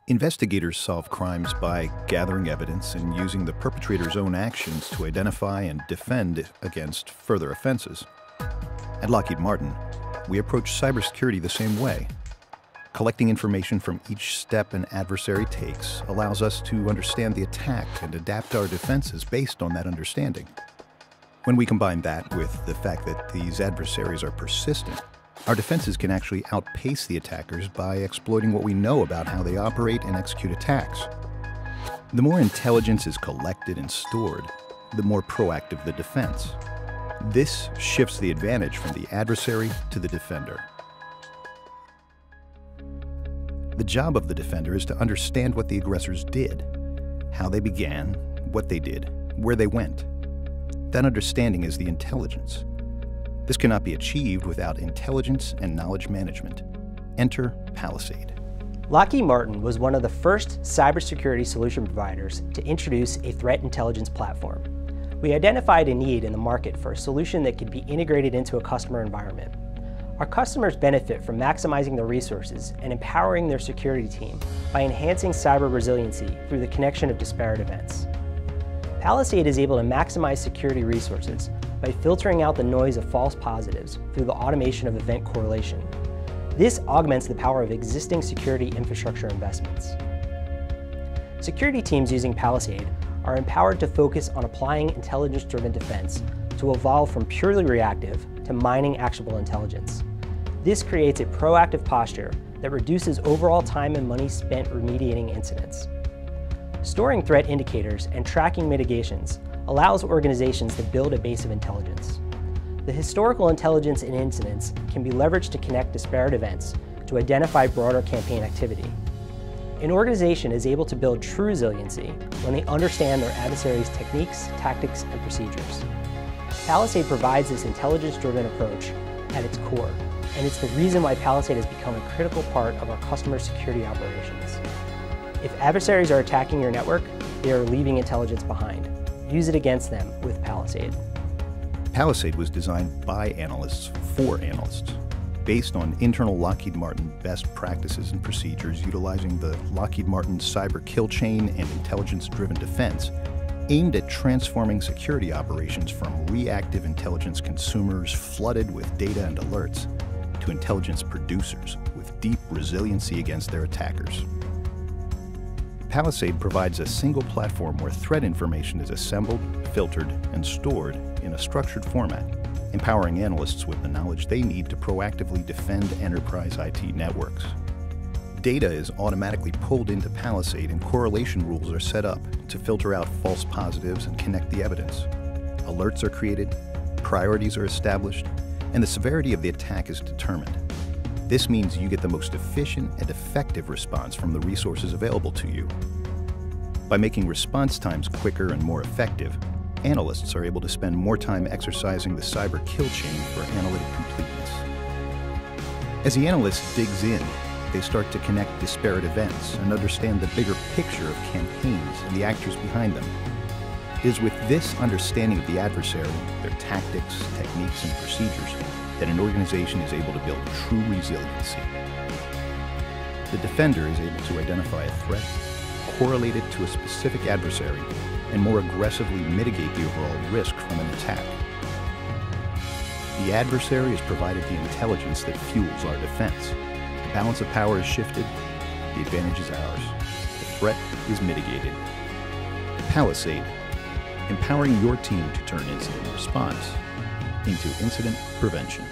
Investigators solve crimes by gathering evidence and using the perpetrator's own actions to identify and defend against further offenses. At Lockheed Martin, we approach cybersecurity the same way. Collecting information from each step an adversary takes allows us to understand the attack and adapt our defenses based on that understanding. When we combine that with the fact that these adversaries are persistent, our defenses can actually outpace the attackers by exploiting what we know about how they operate and execute attacks. The more intelligence is collected and stored, the more proactive the defense. This shifts the advantage from the adversary to the defender. The job of the defender is to understand what the aggressors did, how they began, what they did, where they went. That understanding is the intelligence. This cannot be achieved without intelligence and knowledge management. Enter Palisade. Lockheed Martin was one of the first cybersecurity solution providers to introduce a threat intelligence platform. We identified a need in the market for a solution that could be integrated into a customer environment. Our customers benefit from maximizing their resources and empowering their security team by enhancing cyber resiliency through the connection of disparate events. Palisade is able to maximize security resources by filtering out the noise of false positives through the automation of event correlation. This augments the power of existing security infrastructure investments. Security teams using Palisade are empowered to focus on applying intelligence-driven defense to evolve from purely reactive to mining actionable intelligence. This creates a proactive posture that reduces overall time and money spent remediating incidents. Storing threat indicators and tracking mitigations allows organizations to build a base of intelligence. The historical intelligence in incidents can be leveraged to connect disparate events to identify broader campaign activity. An organization is able to build true resiliency when they understand their adversaries' techniques, tactics, and procedures. Palisade provides this intelligence-driven approach at its core, and it's the reason why Palisade has become a critical part of our customer security operations. If adversaries are attacking your network, they are leaving intelligence behind. Use it against them with Palisade. Palisade was designed by analysts for analysts, based on internal Lockheed Martin best practices and procedures utilizing the Lockheed Martin cyber kill chain and intelligence-driven defense, aimed at transforming security operations from reactive intelligence consumers flooded with data and alerts to intelligence producers with deep resiliency against their attackers. Palisade provides a single platform where threat information is assembled, filtered, and stored in a structured format, empowering analysts with the knowledge they need to proactively defend enterprise IT networks. Data is automatically pulled into Palisade and correlation rules are set up to filter out false positives and connect the evidence. Alerts are created, priorities are established, and the severity of the attack is determined. This means you get the most efficient and effective response from the resources available to you. By making response times quicker and more effective, analysts are able to spend more time exercising the cyber kill chain for analytic completeness. As the analyst digs in, they start to connect disparate events and understand the bigger picture of campaigns and the actors behind them. It is with this understanding of the adversary, their tactics, techniques, and procedures that an organization is able to build true resiliency. The defender is able to identify a threat, correlate it to a specific adversary, and more aggressively mitigate the overall risk from an attack. The adversary is provided the intelligence that fuels our defense. The balance of power is shifted, the advantage is ours. The threat is mitigated. Palisade, empowering your team to turn incident response into incident prevention.